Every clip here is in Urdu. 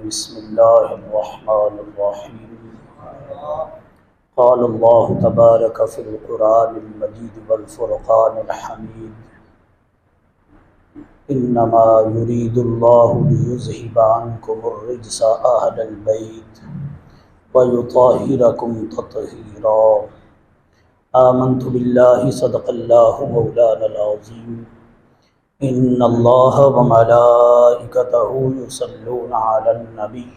بسم الله الرحمن الرحيم. قال الله تبارك في القرآن المجيد والفرقان الحميد: إنما يريد الله ليذهب عنكم الرجس أهل البيت ويطهركم تطهيرا. آمنت بالله صدق الله مولانا العظيم. إن الله وملائكته يصلون على النبي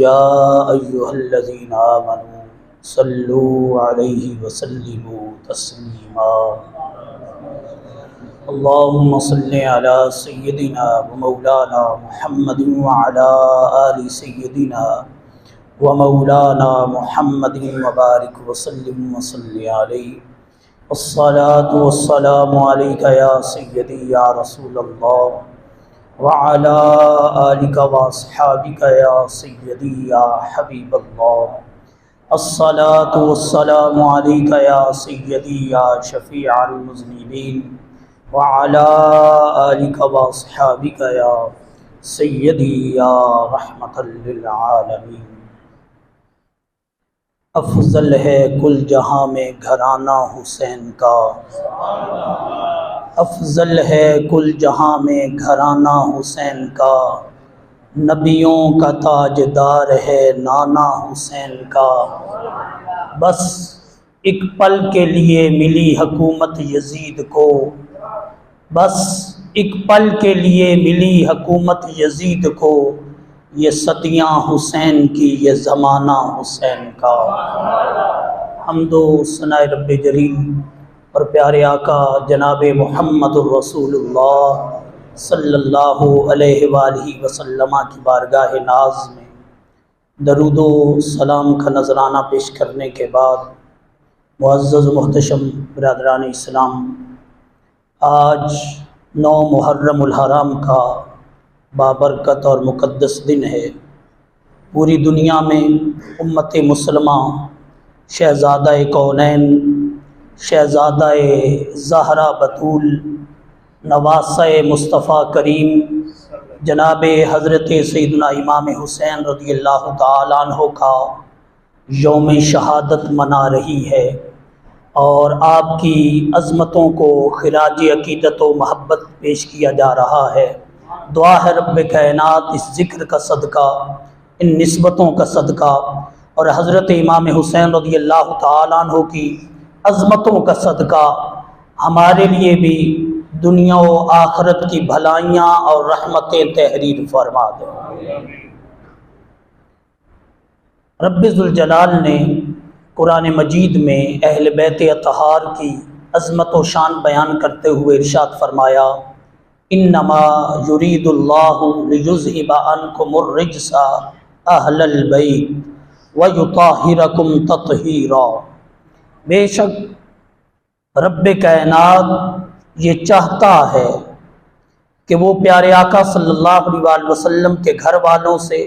يا أيها الذين آمنوا صلوا عليه وسلموا تسليما. اللهم صل على سيدنا ومولانا محمد وعلى آل سيدنا ومولانا محمد وبارك وسلم وصل عليه. الصلاة والسلام عليك يا سيدي يا رسول الله وعلى آلك وأصحابك يا سيدي يا حبيب الله. الصلاة والسلام عليك يا سيدي يا شفيع المذنبين وعلى آلك وأصحابك يا سيدي يا رحمة للعالمين. افضل ہے کل جہاں میں گھرانہ حسین کا، افضل ہے کل جہاں میں گھرانہ حسین کا، نبیوں کا تاجدار ہے نانا حسین کا. بس ایک پل کے لیے ملی حکومت یزید کو، بس ایک پل کے لیے ملی حکومت یزید کو، یہ صدیاں حسین کی یہ زمانہ حسین کا. حمد و ثناء رب جلیل اور پیارے آقا جناب محمد الرسول اللہ صلی اللہ علیہ وآلہ وسلم کی بارگاہ ناز میں درود و سلام کا نذرانہ پیش کرنے کے بعد، معزز محتشم برادران اسلام، آج 9 محرم الحرام کا بابرکت اور مقدس دن ہے. پوری دنیا میں امت مسلمہ شہزادہ کونین، شہزادہ زہرا بطول، نواسہ مصطفیٰ کریم جناب حضرت سیدنا امام حسین رضی اللہ تعالیٰ عنہ کا یوم شہادت منا رہی ہے، اور آپ کی عظمتوں کو خراج عقیدت و محبت پیش کیا جا رہا ہے. دعا ہے رب کائنات اس ذکر کا صدقہ، ان نسبتوں کا صدقہ اور حضرت امام حسین رضی اللہ تعالیٰ عنہ کی عظمتوں کا صدقہ ہمارے لیے بھی دنیا و آخرت کی بھلائیاں اور رحمتیں تحریر فرما دے. رب ذوالجلال نے قرآن مجید میں اہل بیت اطہار کی عظمت و شان بیان کرتے ہوئے ارشاد فرمایا: انما یرید اللہ لیذہب عنکم الرجس اہل البیت ویطہرکم تطہیرا. بے شک رب کائنات یہ چاہتا ہے کہ وہ پیارے آقا صلی اللہ علیہ وسلم کے گھر والوں سے،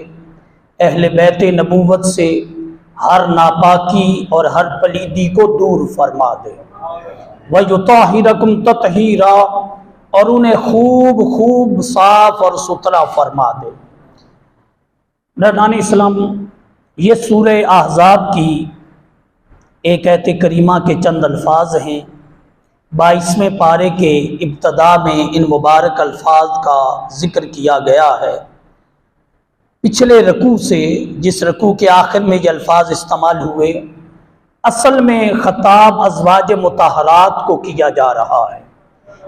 اہل بیت نبوت سے ہر ناپاکی اور ہر پلیدی کو دور فرما دے. ویطہرکم تطہیرا، اور انہیں خوب خوب صاف اور ستھرا فرما دے. برادران اسلام، یہ سورہ احزاب کی ایک آیت کریمہ کے چند الفاظ ہیں. 22ویں پارے کے ابتدا میں ان مبارک الفاظ کا ذکر کیا گیا ہے. پچھلے رکوع سے جس رکوع کے آخر میں یہ الفاظ استعمال ہوئے، اصل میں خطاب ازواج مطہرات کو کیا جا رہا ہے.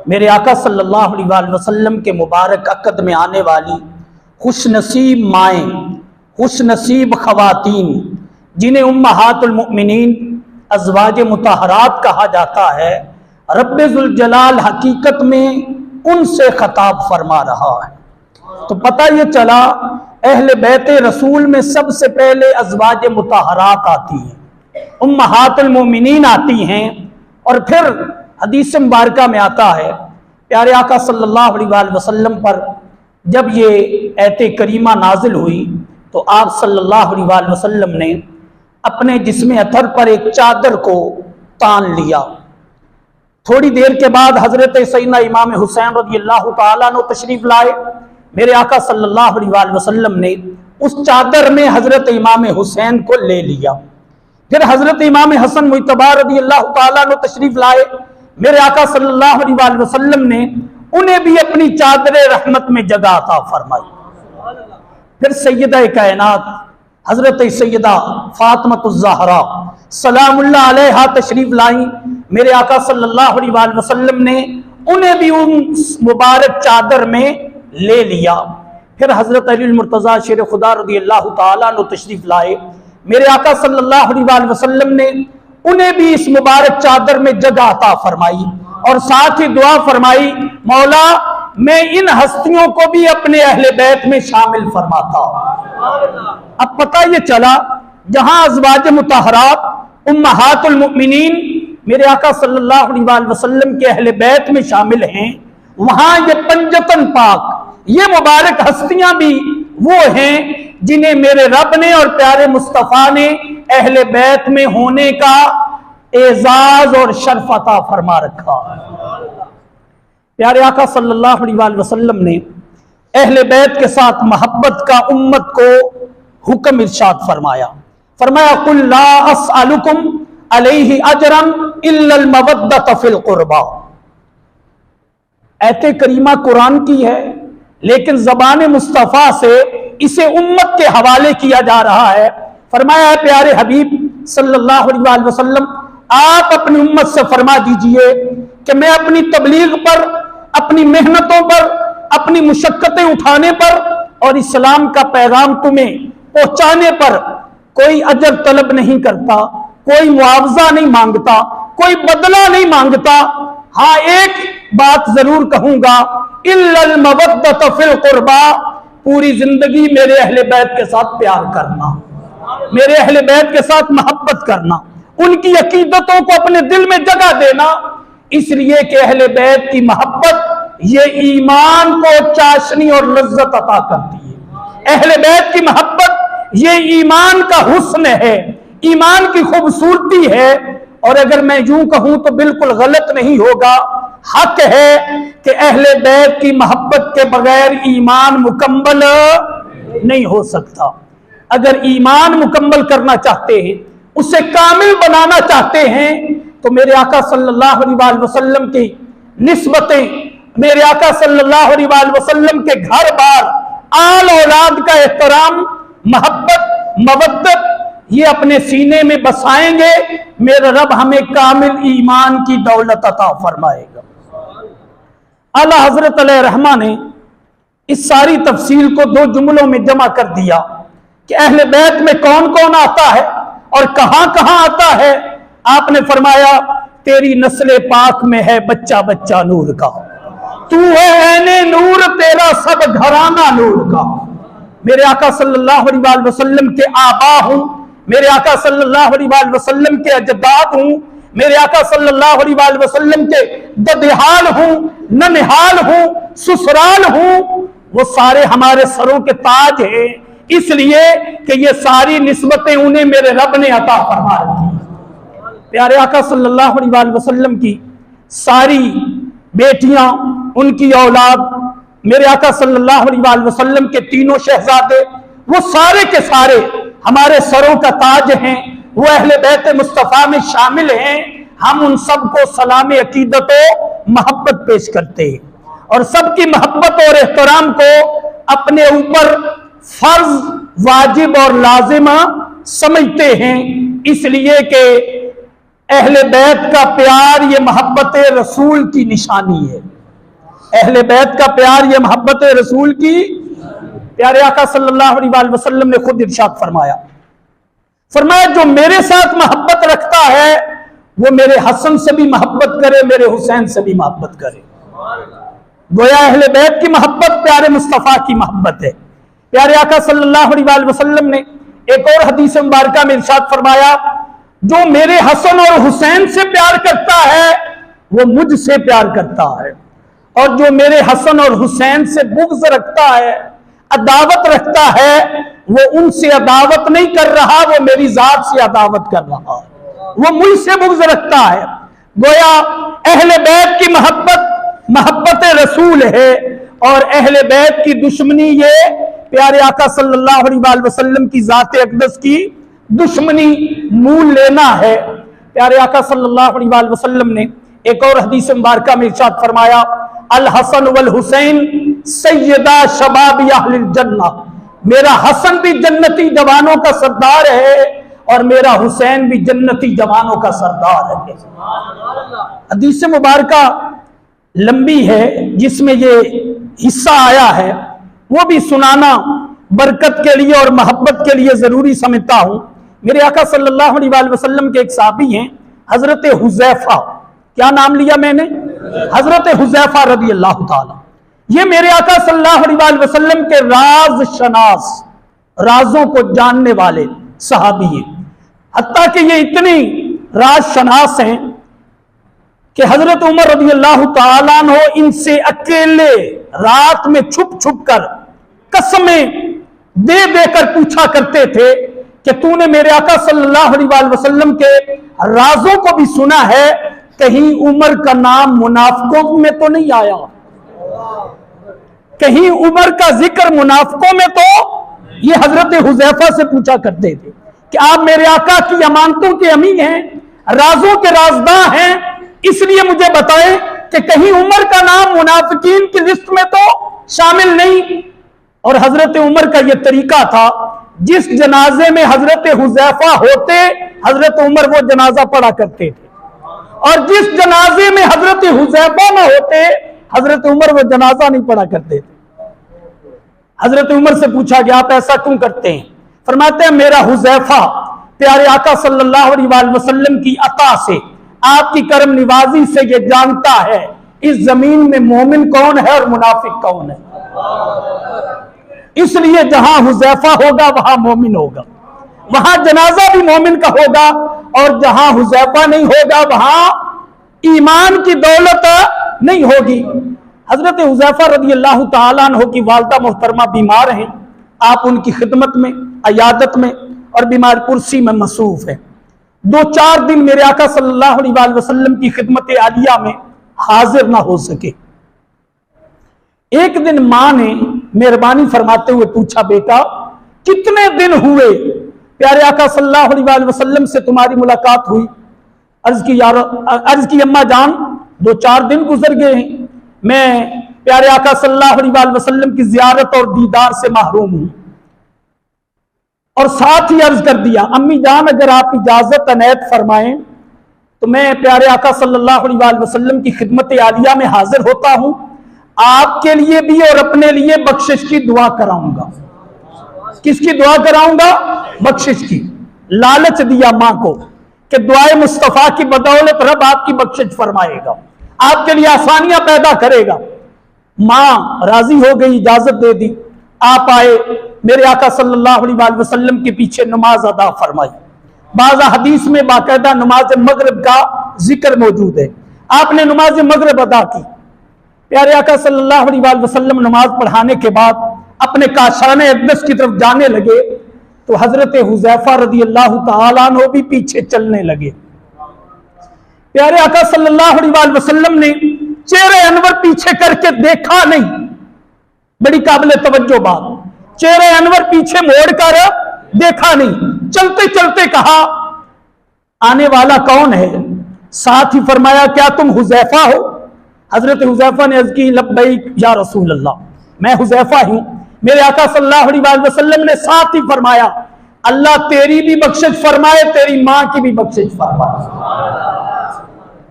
میرے آقا صلی اللہ علیہ وسلم کے مبارک عقد میں آنے والی خوش نصیب مائیں، خوش نصیب خواتین، جنہیں امہات المؤمنین ازواج مطہرات کہا جاتا ہے، رب ذوالجلال حقیقت میں ان سے خطاب فرما رہا ہے. تو پتہ یہ چلا اہل بیت رسول میں سب سے پہلے ازواج مطہرات آتی ہیں، امہات المؤمنین آتی ہیں، اور پھر حدیث مبارکہ میں آتا ہے پیارے آقا صلی اللہ علیہ وسلم پر جب یہ آیت کریمہ نازل ہوئی تو آپ صلی اللہ علیہ وسلم نے اپنے جسم اطہر پر ایک چادر کو تان لیا. تھوڑی دیر کے بعد حضرت سیدنا امام حسین رضی اللہ تعالیٰ عنہ تشریف لائے. میرے آقا صلی اللہ علیہ وآلہ وسلم نے اس چادر میں حضرت امام حسین کو لے لیا. پھر حضرت امام حسن مجتبی رضی اللہ تعالیٰ عنہ تشریف لائے. میرے آقا صلی اللہ علیہ وآلہ وسلم نے انہیں بھی اپنی چادر رحمت میں جگہ عطا فرمائی. پھر سیدہ کائنات حضرت سیدہ فاطمہ الزہرا سلام اللہ علیہا تشریف لائیں. میرے آقا صلی اللہ علیہ وآلہ وسلم نے انہیں بھی ان مبارک چادر میں لے لیا. پھر حضرت علی المرتضیٰ شیر خدا رضی اللہ تعالیٰ عنہ تشریف لائے. میرے آقا صلی اللہ علیہ وآلہ وسلم نے انہیں بھی اس مبارک چادر میں جگہ عطا فرمائی اور ساتھ ہی دعا فرمائی مولا میں ان ہستیوں کو بھی اپنے اہل بیت میں شامل فرماتا. اب پتہ یہ چلا جہاں ازواج مطہرات امہات المؤمنین میرے آقا صلی اللہ علیہ وآلہ وسلم کے اہل بیت میں شامل ہیں، وہاں یہ پنجتن پاک یہ مبارک ہستیاں بھی وہ ہیں جنہیں میرے رب نے اور پیارے مصطفیٰ نے اہل بیت میں ہونے کا اعزاز اور شرف عطا فرما رکھا. پیارے آقا صلی اللہ علیہ وآلہ وسلم نے اہل بیت کے ساتھ محبت کا امت کو حکم ارشاد فرمایا. فرمایا قل لا اسألکم علیہ اجرا الا المودۃ فی القربى. ایت کریمہ قرآن کی ہے لیکن زبان مصطفیٰ سے اسے امت کے حوالے کیا جا رہا ہے. فرمایا ہے پیارے حبیب صلی اللہ علیہ وآلہ وسلم آپ اپنی امت سے فرما دیجئے کہ میں اپنی تبلیغ پر، اپنی محنتوں پر، اپنی مشقتیں اٹھانے پر اور اسلام کا پیغام تمہیں پہنچانے پر کوئی اجر طلب نہیں کرتا، کوئی معاوضہ نہیں مانگتا، کوئی بدلہ نہیں مانگتا. ہاں ایک بات ضرور کہوں گا الا المودۃ فی القربى، پوری زندگی میرے اہل بیت کے ساتھ پیار کرنا، میرے اہل بیت کے ساتھ محبت کرنا، ان کی عقیدتوں کو اپنے دل میں جگہ دینا، اس لیے کہ اہل بیت کی محبت یہ ایمان کو چاشنی اور لذت عطا کرتی ہے. اہل بیت کی محبت یہ ایمان کا حسن ہے، ایمان کی خوبصورتی ہے. اور اگر میں یوں کہوں تو بالکل غلط نہیں ہوگا، حق ہے کہ اہل بیت کی محبت کے بغیر ایمان مکمل نہیں ہو سکتا. اگر ایمان مکمل کرنا چاہتے ہیں، اسے کامل بنانا چاہتے ہیں تو میرے آقا صلی اللہ علیہ وآلہ وسلم کی نسبتیں، میرے آقا صلی اللہ علیہ وآلہ وسلم کے گھر بار آل اولاد کا احترام، محبت، مودت یہ اپنے سینے میں بسائیں گے، میرا رب ہمیں کامل ایمان کی دولت عطا فرمائے گا. اعلیٰ حضرت علیہ رحمہ نے اس ساری تفصیل کو 2 جملوں میں جمع کر دیا کہ اہل بیت میں کون کون آتا ہے اور کہاں کہاں آتا ہے. آپ نے فرمایا تیری نسل پاک میں ہے بچہ بچہ نور کا، تو ہے عین نور تیرا سب گھرانہ نور کا. میرے آقا صلی اللہ علیہ وآلہ وسلم کے آبا ہوں، میرے آقا صلی اللہ علیہ وآلہ وسلم کے اجداد ہوں، میرے آقا صلی اللہ علیہ وآلہ وسلم کے ددحال ہوں، ننحال ہوں، سسرال ہوں، وہ سارے ہمارے سروں کے تاج ہیں، اس لیے کہ یہ ساری نسبتیں انہیں میرے رب نے عطا فرما رکھی. پیارے آقا صلی اللہ علیہ وآلہ وسلم کی ساری بیٹیاں، ان کی اولاد، میرے آقا صلی اللہ علیہ وآلہ وسلم کے 3 شہزادے، وہ سارے کے سارے ہمارے سروں کا تاج ہیں، وہ اہل بیت مصطفیٰ میں شامل ہیں. ہم ان سب کو سلام عقیدت و محبت پیش کرتے ہیں اور سب کی محبت اور احترام کو اپنے اوپر فرض، واجب اور لازمہ سمجھتے ہیں، اس لیے کہ اہل بیت کا پیار یہ محبت رسول کی نشانی ہے. اہل بیت کا پیار یہ محبت رسول کی. پیارے آقا صلی اللہ علیہ وآلہ وسلم نے خود ارشاد فرمایا جو میرے ساتھ محبت رکھتا ہے وہ میرے حسن سے بھی محبت کرے، میرے حسین سے بھی محبت کرے. گویا اہل بیت کی محبت پیارے مصطفیٰ کی محبت ہے. پیارے آقا صلی اللہ علیہ وآلہ وسلم نے ایک اور حدیث مبارکہ میں ارشاد فرمایا جو میرے حسن اور حسین سے پیار کرتا ہے وہ مجھ سے پیار کرتا ہے، اور جو میرے حسن اور حسین سے بغض رکھتا ہے، عداوت رکھتا ہے، وہ ان سے عداوت نہیں کر رہا، وہ میری ذات سے عداوت کر رہا ہے، وہ مجھ سے بغض رکھتا ہے. گویا اہل بیت کی محبت محبت رسول ہے اور اہل بیت کی دشمنی یہ پیارے آقا صلی اللہ علیہ وسلم کی ذات اقدس کی دشمنی مول لینا ہے۔ پیارے آقا صلی اللہ علیہ وسلم نے ایک اور حدیث مبارکہ میں ارشاد فرمایا، الحسن والحسین سیدہ شباب اہل الجنہ، میرا حسن بھی جنتی جوانوں کا سردار ہے اور میرا حسین بھی جنتی جوانوں کا سردار ہے۔ حدیث مبارکہ لمبی ہے، جس میں یہ حصہ آیا ہے وہ بھی سنانا برکت کے لیے اور محبت کے لیے ضروری سمجھتا ہوں۔ میرے آقا صلی اللہ علیہ وسلم کے ایک صحابی ہیں حضرت حذیفہ، کیا نام لیا میں نے؟ حضرت حذیفہ رضی اللہ تعالی۔ یہ میرے آقا صلی اللہ علیہ وسلم کے راز شناس، رازوں کو جاننے والے صحابی ہیں، حتیٰ کہ یہ اتنی راز شناس ہیں کہ حضرت عمر رضی اللہ تعالیٰ عنہ ان سے اکیلے رات میں چھپ چھپ کر قسمیں دے دے کر پوچھا کرتے تھے کہ تو نے میرے آقا صلی اللہ علیہ وسلم کے رازوں کو بھی سنا ہے، کہیں عمر کا نام منافقوں میں تو نہیں آیا، کہیں عمر کا ذکر منافقوں میں تو؟ یہ حضرت حذیفہ سے پوچھا کرتے تھے کہ آپ میرے آقا کی امانتوں کے امی ہیں، رازوں کے رازداں ہیں، اس لیے مجھے بتائیں کہ کہیں عمر کا نام منافقین کی لسٹ میں تو شامل نہیں۔ اور حضرت عمر کا یہ طریقہ تھا، جس جنازے میں حضرت حذیفہ ہوتے حضرت عمر وہ جنازہ پڑھا کرتے تھے، اور جس جنازے میں حضرت حذیفہ نہ ہوتے حضرت عمر وہ جنازہ نہیں پڑھا کرتے تھے۔ حضرت عمر سے پوچھا کہ آپ ایسا کیوں کرتے ہیں؟ فرماتے ہیں میرا حذیفہ پیارے آقا صلی اللہ علیہ وسلم کی عطا سے، آپ کی کرم نوازی سے یہ جانتا ہے اس زمین میں مومن کون ہے اور منافق کون ہے، اس لیے جہاں حذیفہ ہوگا وہاں مومن ہوگا، وہاں جنازہ بھی مومن کا ہوگا، اور جہاں حذیفہ نہیں ہوگا وہاں ایمان کی دولت نہیں ہوگی۔ حضرت حذیفہ رضی اللہ تعالیٰ عنہ کی والدہ محترمہ بیمار ہیں، آپ ان کی خدمت میں، عیادت میں اور بیمار پرسی میں مصروف ہیں۔ 2-4 دن میرے آقا صلی اللہ علیہ وسلم کی خدمت عالیہ میں حاضر نہ ہو سکے۔ ایک دن ماں نے مہربانی فرماتے ہوئے پوچھا، بیٹا کتنے دن ہوئے پیارے آقا صلی اللہ علیہ وسلم سے تمہاری ملاقات ہوئی؟ عرض کی اماں جان 2-4 دن گزر گئے ہیں، میں پیارے آقا صلی اللہ علیہ وسلم کی زیارت اور دیدار سے محروم ہوں۔ اور ساتھ ہی عرض کر دیا، امی جان اگر آپ اجازت عنایت فرمائیں تو میں پیارے آقا صلی اللہ علیہ وسلم کی خدمت عالیہ میں حاضر ہوتا ہوں، آپ کے لیے بھی اور اپنے لیے بخشش کی دعا کراؤں گا۔ کس کی دعا کراؤں گا؟ بخشش کی۔ لالچ دیا ماں کو کہ دعائے مصطفیٰ کی بدولت رب آپ کی بخشش فرمائے گا، آپ کے لیے آسانیاں پیدا کرے گا۔ ماں راضی ہو گئی، اجازت دے دی، آپ آئے، میرے آقا صلی اللہ علیہ وسلم کے پیچھے نماز ادا فرمائی۔ بعض حدیث میں باقاعدہ نماز مغرب کا ذکر موجود ہے، آپ نے نماز مغرب ادا کی۔ پیارے آقا صلی اللہ علیہ وسلم نماز پڑھانے کے بعد اپنے کاشانِ اقدس کی طرف جانے لگے تو حضرت حذیفہ رضی اللہ تعالیٰ عنہ بھی پیچھے چلنے لگے۔ پیارے آقا صلی اللہ علیہ وسلم نے چہرہ انور پیچھے کر کے دیکھا نہیں، بڑی قابل توجہ بات، چہرہ انور پیچھے موڑ کر دیکھا نہیں، چلتے چلتے کہا آنے والا کون ہے؟ ساتھ ہی فرمایا کیا تم حذیفہ ہو؟ حضرت حذیفہ نے عرض کی لبیک یا رسول اللہ، میں حذیفہ ہوں۔ میرے آقا صلی اللہ علیہ وسلم نے ساتھ ہی فرمایا اللہ تیری بھی بخشش فرمائے، تیری ماں کی بھی بخشش فرمائے۔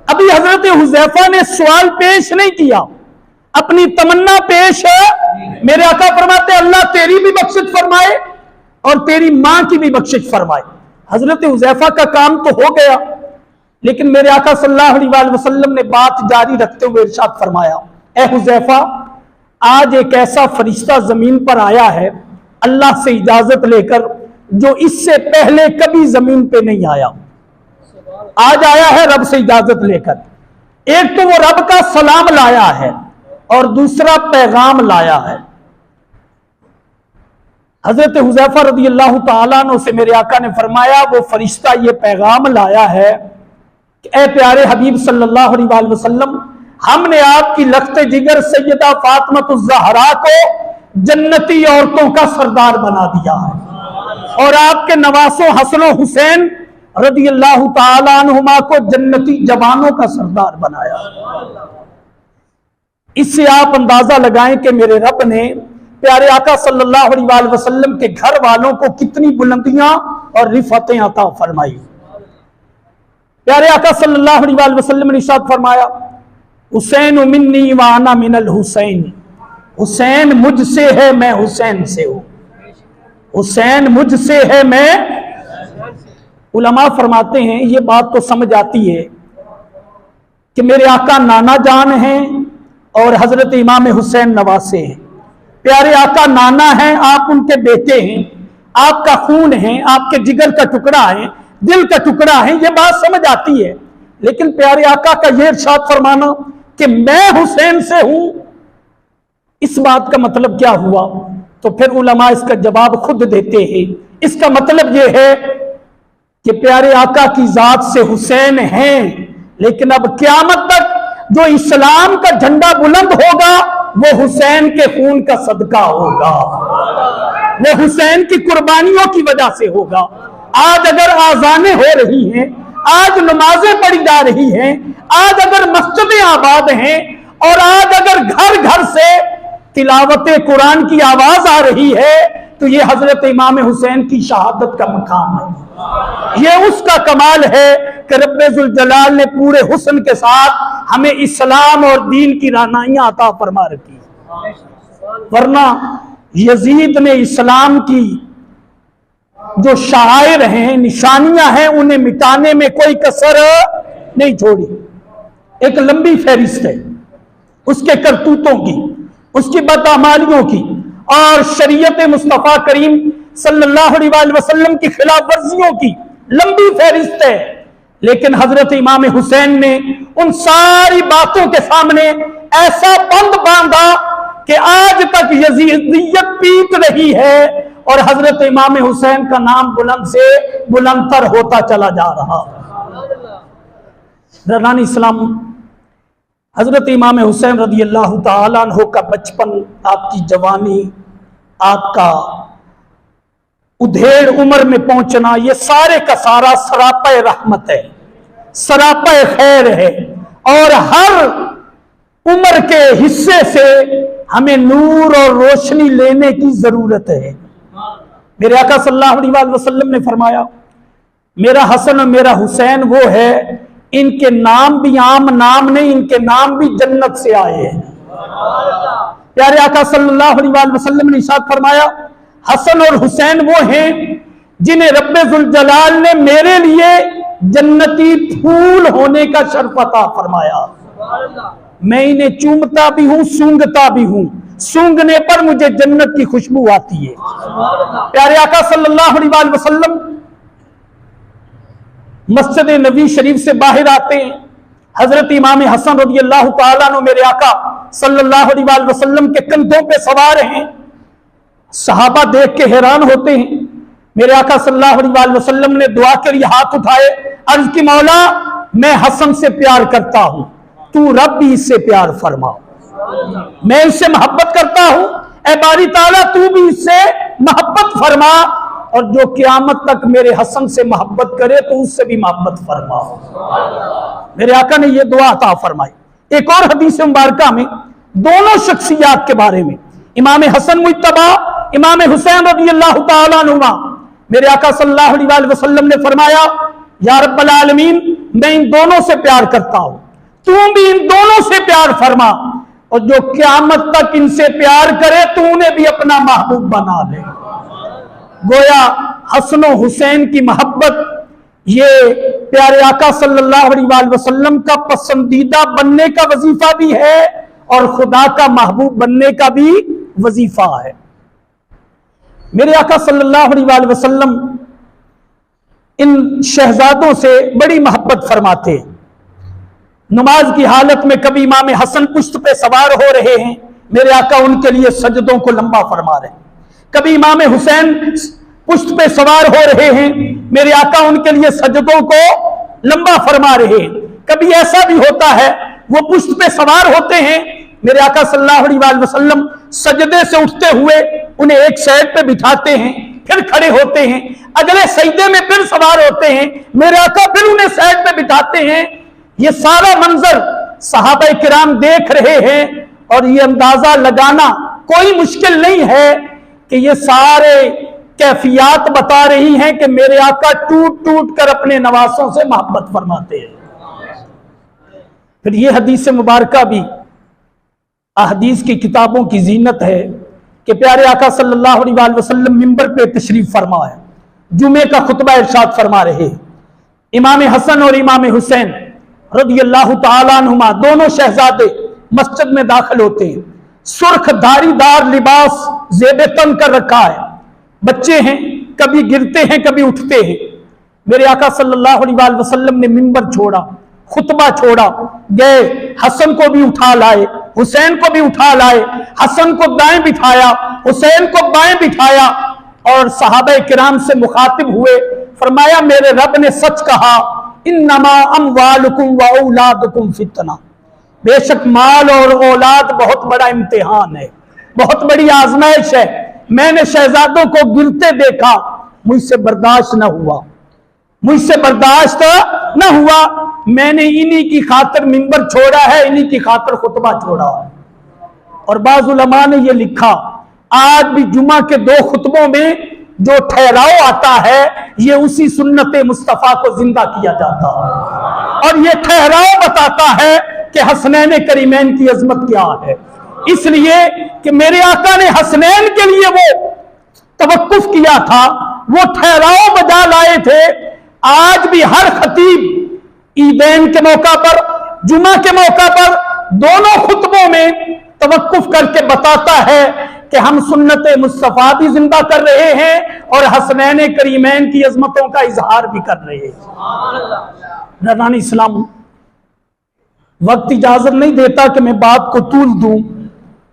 ابھی حضرت حذیفہ نے سوال پیش نہیں کیا، اپنی تمنا پیش ہے۔ میرے آقا فرماتے اللہ تیری بھی بخشش فرمائے اور تیری ماں کی بھی بخشش فرمائے۔ حضرت حذیفہ کا کام تو ہو گیا، لیکن میرے آقا صلی اللہ علیہ وسلم نے بات جاری رکھتے ہوئے ارشاد فرمایا اے حذیفہ، آج ایک ایسا فرشتہ زمین پر آیا ہے اللہ سے اجازت لے کر جو اس سے پہلے کبھی زمین پہ نہیں آیا، آج آیا ہے رب سے اجازت لے کر۔ ایک تو وہ رب کا سلام لایا ہے اور دوسرا پیغام لایا ہے۔ حضرت حذیفہ رضی اللہ تعالیٰ عنہ سے میرے آقا نے فرمایا وہ فرشتہ یہ پیغام لایا ہے کہ اے پیارے حبیب صلی اللہ علیہ وسلم، ہم نے آپ کی لخت جگر سیدہ فاطمۃ الزہرا کو جنتی عورتوں کا سردار بنا دیا ہے، اور آپ کے نواسوں حسن و حسین رضی اللہ تعالی عنہما کو جنتی جوانوں کا سردار بنایا۔ اس سے آپ اندازہ لگائیں کہ میرے رب نے پیارے آقا صلی اللہ علیہ وآلہ وسلم کے گھر والوں کو کتنی بلندیاں اور رفعتیں عطا فرمائی۔ پیارے آقا صلی اللہ علیہ وآلہ وسلم نے ارشاد فرمایا، حسین منی وانا من الحسین، حسین مجھ سے ہے میں حسین سے ہوں، حسین مجھ سے ہے میں۔ علماء فرماتے ہیں یہ بات تو سمجھ آتی ہے کہ میرے آقا نانا جان ہیں اور حضرت امام حسین نواسے ہیں، پیارے آقا نانا ہیں، آپ ان کے بیٹے ہیں، آپ کا خون ہیں، آپ کے جگر کا ٹکڑا ہے، دل کا ٹکڑا ہے، یہ بات سمجھ آتی ہے۔ لیکن پیارے آقا کا یہ ارشاد فرمانا کہ میں حسین سے ہوں، اس بات کا مطلب کیا ہوا؟ تو پھر علماء اس کا جواب خود دیتے ہیں۔ اس کا مطلب یہ ہے کہ پیارے آقا کی ذات سے حسین ہیں، لیکن اب قیامت تک جو اسلام کا جھنڈا بلند ہوگا وہ حسین کے خون کا صدقہ ہوگا، وہ حسین کی قربانیوں کی وجہ سے ہوگا۔ آج اگر آذانیں ہو رہی ہیں، آج نمازیں پڑھی جا رہی ہیں، آج اگر مسجدیں آباد ہیں، اور آج اگر گھر گھر سے تلاوت قرآن کی آواز آ رہی ہے، تو یہ حضرت امام حسین کی شہادت کا مقام ہے، یہ اس کا کمال ہے کہ رب ذوالجلال نے پورے حسن کے ساتھ ہمیں اسلام اور دین کی رہنمائیاں عطا فرما رکھی۔ ورنہ یزید نے اسلام کی جو شعائر ہیں، نشانیاں ہیں، انہیں مٹانے میں کوئی کسر نہیں چھوڑی۔ ایک لمبی فہرست ہے اس کے کرتوتوں کی، اس کی بدعمالیوں کی، اور شریعت مصطفیٰ کریم صلی اللہ علیہ وآلہ وسلم کی خلاف ورزیوں کی لمبی فہرست ہے۔ لیکن حضرت امام حسین نے ان ساری باتوں کے سامنے ایسا بند باندھا کہ آج تک یزیدیت پیٹ رہی ہے، اور حضرت امام حسین کا نام بلند سے بلند تر ہوتا چلا جا رہا۔ رضوان اسلام، حضرت امام حسین رضی اللہ تعالیٰ عنہ کا بچپن، آپ کی جوانی، آپ کا ادھیڑ عمر میں پہنچنا، یہ سارے کا سارا سراپا رحمت ہے، سراپا خیر ہے، اور ہر عمر کے حصے سے ہمیں نور اور روشنی لینے کی ضرورت ہے۔ میرے آقا صلی اللہ علیہ وآلہ وسلم نے فرمایا، میرا حسن اور میرا حسین وہ ہے، ان کے نام بھی عام نام نہیں، ان کے نام بھی جنت سے آئے ہیں۔ پیارے آقا صلی اللہ علیہ وآلہ وسلم نے ارشاد فرمایا، حسن اور حسین وہ ہیں جنہیں رب ذوالجلال نے میرے لیے جنتی پھول ہونے کا شرف عطا فرمایا۔ میں انہیں چومتا بھی ہوں، سونگتا بھی ہوں، سونگنے پر مجھے جنت کی خوشبو آتی ہے۔ پیارے آقا صلی اللہ علیہ وآلہ وسلم مسجد نبی شریف سے باہر آتے ہیں، حضرت امام حسن رضی اللہ تعالیٰ عنہ میرے آقا صلی اللہ علیہ وآلہ وسلم کے کندھوں پہ سوار ہیں۔ صحابہ دیکھ کے حیران ہوتے ہیں۔ میرے آقا صلی اللہ علیہ وآلہ وسلم نے دعا کے لیے ہاتھ اٹھائے، عرض کی مولا میں حسن سے پیار کرتا ہوں، تو رب بھی اس سے پیار فرما، میں اس سے محبت کرتا ہوں، اے باری تعالیٰ تو بھی اس سے محبت فرما، اور جو قیامت تک میرے حسن سے محبت کرے تو اس سے بھی محبت فرما۔ میرے آقا نے یہ دعا عطا فرمائی۔ ایک اور حدیث مبارکہ میں دونوں شخصیات کے بارے میں، امام حسن مجتبی، امام حسین رضی اللہ تعالیٰ عنہما، میرے آقا صلی اللہ علیہ وآلہ وسلم نے فرمایا، یا رب العالمین میں ان دونوں سے پیار کرتا ہوں، تو بھی ان دونوں سے پیار فرما، اور جو قیامت تک ان سے پیار کرے تو انہیں بھی اپنا محبوب بنا لے۔ گویا حسن و حسین کی محبت یہ پیارے آقا صلی اللہ علیہ وآلہ وسلم کا پسندیدہ بننے کا وظیفہ بھی ہے، اور خدا کا محبوب بننے کا بھی وظیفہ ہے۔ میرے آقا صلی اللہ علیہ وآلہ وسلم ان شہزادوں سے بڑی محبت فرماتے ہیں۔ نماز کی حالت میں کبھی امام حسن پشت پہ سوار ہو رہے ہیں، میرے آقا ان کے لیے سجدوں کو لمبا فرما رہے ہیں۔ کبھی امام حسین پشت پہ سوار ہو رہے ہیں، میرے آقا ان کے لیے سجدوں کو لمبا فرما رہے ہیں۔ کبھی ایسا بھی ہوتا ہے وہ پشت پہ سوار ہوتے ہیں، میرے آقا صلی اللہ علیہ وسلم سجدے سے اٹھتے ہوئے انہیں ایک سائڈ پہ بٹھاتے ہیں، پھر کھڑے ہوتے ہیں، اگلے سجدے میں پھر سوار ہوتے ہیں، میرے آقا پھر انہیں سائڈ پہ بٹھاتے ہیں۔ یہ سارا منظر صحابہ کرام دیکھ رہے ہیں، اور یہ اندازہ لگانا کوئی مشکل نہیں ہے کہ یہ سارے کیفیات بتا رہی ہیں کہ میرے آقا ٹوٹ ٹوٹ کر اپنے نواسوں سے محبت فرماتے ہیں۔ پھر یہ حدیث مبارکہ بھی احادیث کی کتابوں کی زینت ہے کہ پیارے آقا صلی اللہ علیہ وسلم منبر پہ تشریف فرما ہے، جمعے کا خطبہ ارشاد فرما رہے، امام حسن اور امام حسین رضی اللہ تعالیٰ عنہما دونوں شہزادے مسجد میں داخل ہوتے ہیں، سرخ دھاری دار لباس زیب تن کر رکھا ہے، بچے ہیں، کبھی گرتے ہیں کبھی اٹھتے ہیں۔ میرے آقا صلی اللہ علیہ وسلم نے منبر چھوڑا، خطبہ چھوڑا، گئے، حسن کو بھی اٹھا لائے، حسین کو بھی اٹھا لائے، حسن کو دائیں بٹھایا، حسین کو بائیں بٹھایا، اور صحابہ کرام سے مخاطب ہوئے، فرمایا میرے رب نے سچ کہا، انما اموالکم و اولادکم فتنہ، بے شک مال اور اولاد بہت بڑا امتحان ہے، بہت بڑی آزمائش ہے۔ میں نے شہزادوں کو گرتے دیکھا، مجھ سے برداشت نہ ہوا، مجھ سے برداشت نہ ہوا، میں نے انہی کی خاطر منبر چھوڑا ہے، انہی کی خاطر خطبہ چھوڑا ہے۔ اور بعض علماء نے یہ لکھا، آج بھی جمعہ کے 2 خطبوں میں جو ٹھہراؤ آتا ہے، یہ اسی سنت مصطفیٰ کو زندہ کیا جاتا ہے، اور یہ ٹھہراؤ بتاتا ہے کہ حسنین کریمین کی عظمت کیا ہے، اس لیے کہ میرے آقا نے حسنین کے لیے وہ توقف کیا تھا، وہ ٹھہراؤ بجا لائے تھے۔ آج بھی ہر خطیب عیدین کے موقع پر، جمعہ کے موقع پر، دونوں خطبوں میں توقف کر کے بتاتا ہے کہ ہم سنت مصطفیٰ بھی زندہ کر رہے ہیں اور حسنین کریمین کی عظمتوں کا اظہار بھی کر رہے ہیں۔ نذران اسلام، وقت اجازت نہیں دیتا کہ میں بات کو طول دوں،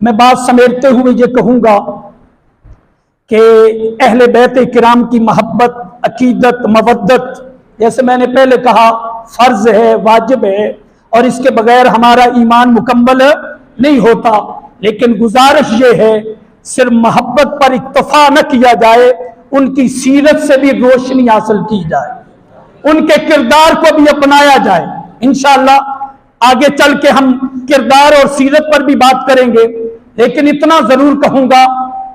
میں بات سمیٹتے ہوئے یہ کہوں گا کہ اہل بیت کرام کی محبت، عقیدت، مودت، جیسے میں نے پہلے کہا، فرض ہے، واجب ہے، اور اس کے بغیر ہمارا ایمان مکمل نہیں ہوتا، لیکن گزارش یہ ہے صرف محبت پر اکتفا نہ کیا جائے، ان کی سیرت سے بھی روشنی حاصل کی جائے، ان کے کردار کو بھی اپنایا جائے۔ انشاءاللہ آگے چل کے ہم کردار اور سیرت پر بھی بات کریں گے، لیکن اتنا ضرور کہوں گا،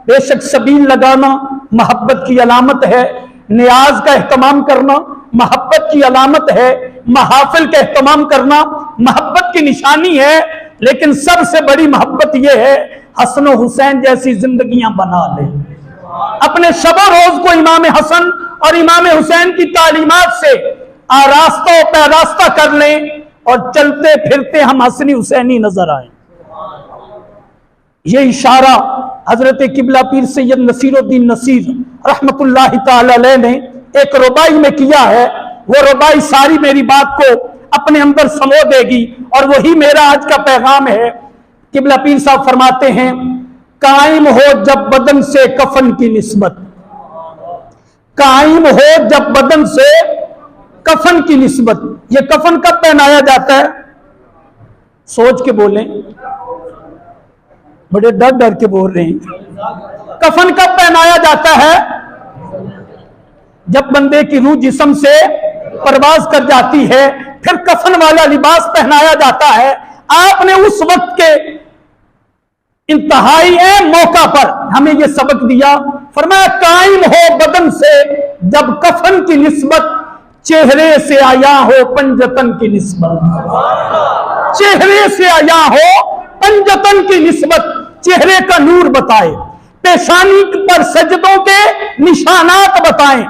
بے شک سبیل لگانا محبت کی علامت ہے، نیاز کا اہتمام کرنا محبت کی علامت ہے، محافل کا اہتمام کرنا محبت کی نشانی ہے، لیکن سب سے بڑی محبت یہ ہے حسن و حسین جیسی زندگیاں بنا لیں، اپنے شب و روز کو امام حسن اور امام حسین کی تعلیمات سے آراستہ و پیراستہ کر لیں، اور چلتے پھرتے ہم حسنی حسینی نظر آئیں۔ یہ اشارہ حضرت قبلہ پیر سید نصیر الدین نصیر رحمت اللہ تعالی علیہ نے ایک ربائی میں کیا ہے، وہ ربائی ساری میری بات کو اپنے اندر سمو دے گی، اور وہی میرا آج کا پیغام ہے۔ قبلہ پیر صاحب فرماتے ہیں، قائم ہو جب بدن سے کفن کی نسبت، قائم ہو جب بدن سے کفن کی نسبت۔ یہ کفن کب پہنایا جاتا ہے؟ سوچ کے بولیں، بڑے ڈر ڈر کے بول رہے ہیں۔ کفن کب پہنایا جاتا ہے؟ جب بندے کی روح جسم سے پرواز کر جاتی ہے، پھر کفن والا لباس پہنایا جاتا ہے۔ آپ نے اس وقت کے انتہائی موقع پر ہمیں یہ سبق دیا، فرمایا قائم ہو بدن سے جب کفن کی نسبت، چہرے سے عیاں ہو پنجتن کی نسبت، چہرے سے عیاں ہو پنجتن کی نسبت، چہرے کا نور بتائے، پیشانی پر سجدوں کے نشانات بتائیں،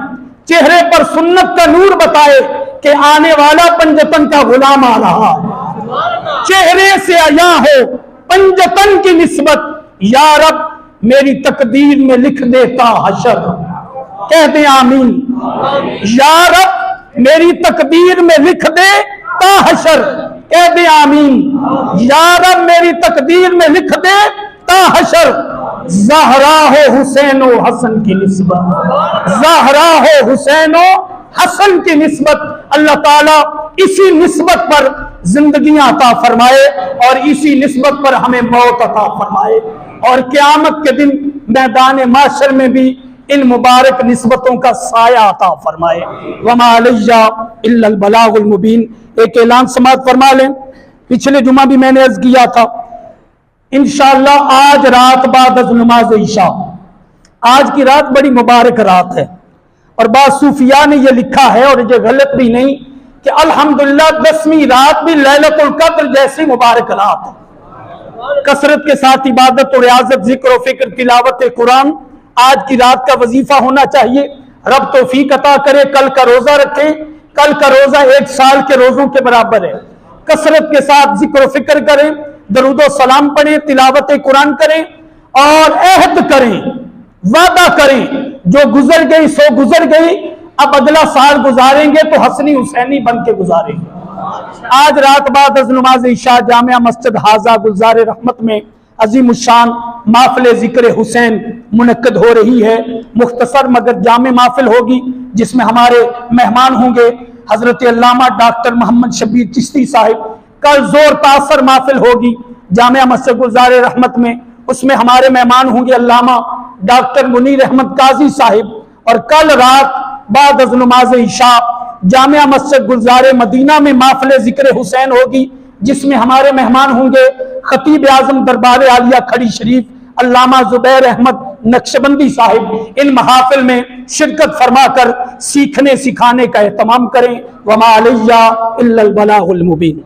چہرے پر سنت کا نور بتائے کہ آنے والا پنجتن کا غلام آ رہا ہے، چہرے سے عیاں ہو پنجتن کی نسبت، یا رب میری تقدیر میں لکھ دیتا حشر، کہہ دیں آمین، یا رب میری تقدیر میں لکھ دے تا حشر، کہہ دے آمین، یا رب میری تقدیر میں لکھ دے تا حشر۔ زہرا ہو حسین و حسن کی نسبت، زہرا ہو حسین و حسن کی نسبت، اللہ تعالیٰ اسی نسبت پر زندگیاں عطا فرمائے اور اسی نسبت پر ہمیں موت عطا فرمائے، اور قیامت کے دن میدان معاشر میں بھی ان مبارک نسبتوں کا سایہ عطا فرمائے۔ وما علیہ الا البلاغ المبین۔ ایک اعلان سماعت فرما لیں، پچھلے جمعہ بھی میں نے عرض کیا تھا، انشاءاللہ آج رات بعد از نماز عشاء، آج کی رات بڑی مبارک رات ہے، اور بعض صوفیاء نے یہ لکھا ہے، اور یہ غلط بھی نہیں، کہ الحمدللہ 10ویں رات بھی لیلۃ القدر جیسی مبارک رات ہے۔ کثرت کے ساتھ عبادت و ریاضت، ذکر و فکر، تلاوت قرآن آج کی رات کا وظیفہ ہونا چاہیے۔ رب توفیق عطا کرے، کل کا روزہ رکھیں، کل کا روزہ 1 سال کے روزوں کے برابر ہے۔ کثرت کے ساتھ ذکر و فکر کریں، درود و سلام پڑھیں، تلاوت قرآن کریں، اور عہد کریں، وعدہ کریں، جو گزر گئی سو گزر گئی، اب اگلا سال گزاریں گے تو حسنی حسینی بن کے گزاریں گے۔ آج رات بعد از نماز عشاء جامعہ مسجد حاضہ گلزار رحمت میں عظیم الشان محفل ذکر حسین منعقد ہو رہی ہے۔ مختصر مگر جامع محفل ہوگی، جس میں ہمارے مہمان ہوں گے حضرت علامہ ڈاکٹر محمد شبیر چشتی صاحب۔ کل زور تاثر محفل ہوگی جامعہ مسجد گلزار رحمت میں، اس میں ہمارے مہمان ہوں گے علامہ ڈاکٹر منیر احمد قاضی صاحب۔ اور کل رات بعد از نماز عشاء جامعہ مسجد گلزار مدینہ میں محفل ذکر حسین ہوگی، جس میں ہمارے مہمان ہوں گے خطیب اعظم دربار عالیہ کھڑی شریف علامہ زبیر احمد نقشبندی صاحب۔ ان محافل میں شرکت فرما کر سیکھنے سکھانے کا اہتمام کریں۔ وما علیہ الا البلاغ المبین۔